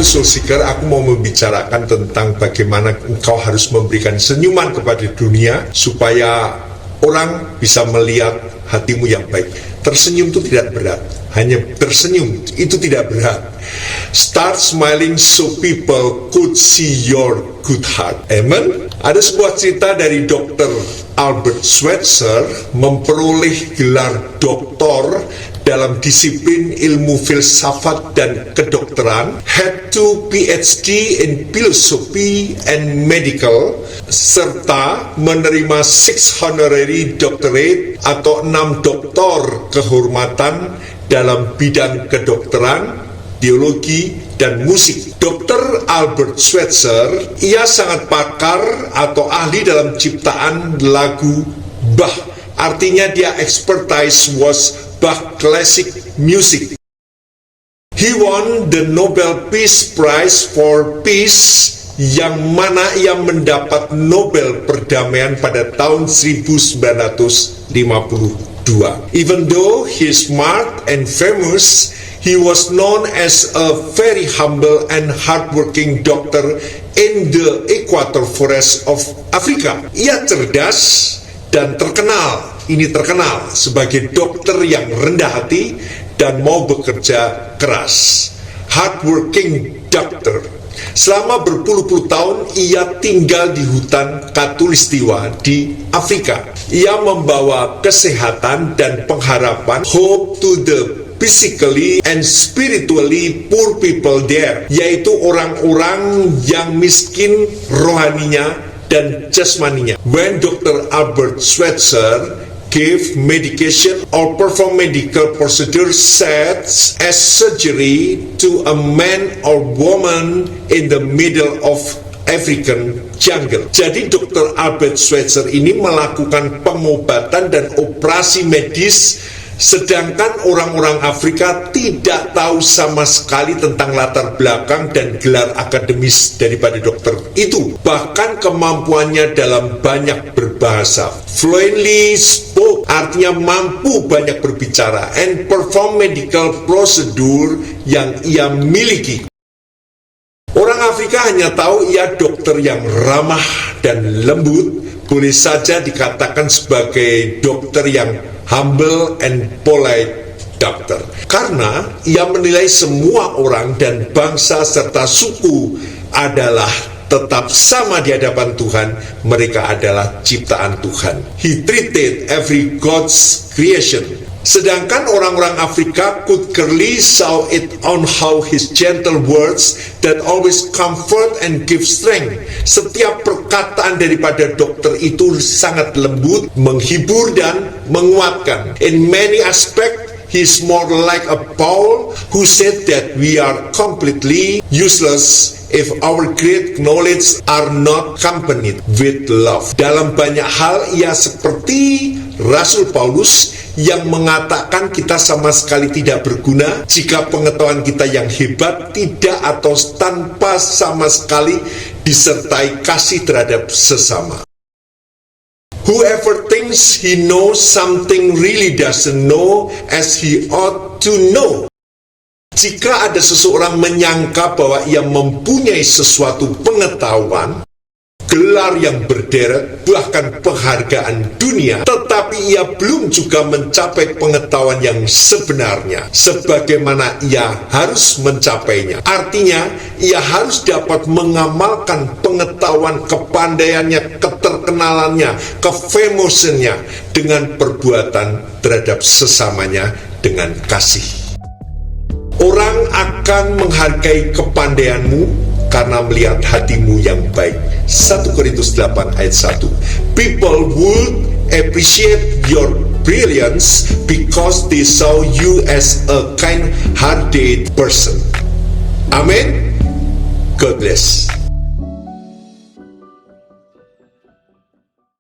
Soul Seeker, aku mau membicarakan tentang bagaimana engkau harus memberikan senyuman kepada dunia supaya orang bisa melihat hatimu yang baik. Tersenyum itu tidak berat, hanya tersenyum itu tidak berat. Start smiling so people could see your good heart. Amen. Ada sebuah cerita dari Dr. Albert Schweitzer memperoleh gelar doktor dalam disiplin ilmu filsafat dan kedokteran, had 2 PhD in philosophy and medical, serta menerima 6 honorary doctorate atau 6 doktor kehormatan dalam bidang kedokteran, teologi, dan musik. Dr. Albert Schweitzer, ia sangat pakar atau ahli dalam ciptaan lagu Bach. Artinya dia expertise was Bach classic music. He won the Nobel Peace Prize for Peace, yang mana ia mendapat Nobel Perdamaian pada tahun 1952. Even though he is smart and famous, he was known as a very humble and hardworking doctor in the Equator Forest of Africa. Ia cerdas dan terkenal sebagai dokter yang rendah hati dan mau bekerja keras. Hardworking doctor. Selama berpuluh-puluh tahun ia tinggal di hutan Katulistiwa di Afrika. Ia membawa kesehatan dan pengharapan, hope to the physically and spiritually poor people there, yaitu orang-orang yang miskin rohaninya dan jasmaninya. When Dr. Albert Schweitzer gave medication or perform medical procedures such as surgery to a man or woman in the middle of African jungle. Jadi Dr. Albert Schweitzer ini melakukan pengobatan dan operasi medis, sedangkan orang-orang Afrika tidak tahu sama sekali tentang latar belakang dan gelar akademis daripada dokter itu. Bahkan kemampuannya dalam banyak berbahasa, fluently spoke, artinya mampu banyak berbicara, and perform medical procedure yang ia miliki. Orang Afrika hanya tahu ia dokter yang ramah dan lembut, boleh saja dikatakan sebagai dokter yang humble and polite doctor, karena ia menilai semua orang dan bangsa serta suku adalah tetap sama di hadapan Tuhan. Mereka adalah ciptaan Tuhan. He treated every God's creation. Sedangkan orang-orang Afrika could clearly saw it on how his gentle words that always comfort and give strength. Setiap perkataan daripada dokter itu sangat lembut, menghibur dan menguatkan. In many aspects, he's more like a Paul who said that we are completely useless if our great knowledge are not accompanied with love. Dalam banyak hal ia seperti Rasul Paulus yang mengatakan kita sama sekali tidak berguna jika pengetahuan kita yang hebat tidak atau tanpa sama sekali disertai kasih terhadap sesama. Whoever thinks he knows something really doesn't know as he ought to know. Jika ada seseorang menyangka bahwa ia mempunyai sesuatu pengetahuan, gelar yang berderet, bahkan penghargaan dunia, tetapi ia belum juga mencapai pengetahuan yang sebenarnya sebagaimana ia harus mencapainya. Artinya, ia harus dapat mengamalkan pengetahuan, kepandaiannya, keterkenalannya, kefamousannya dengan perbuatan terhadap sesamanya dengan kasih. Orang akan menghargai kepandaianmu karena melihat hatimu yang baik. 1 Korintus 8 ayat 1. People would appreciate your brilliance because they saw you as a kind-hearted person. Amen. God bless.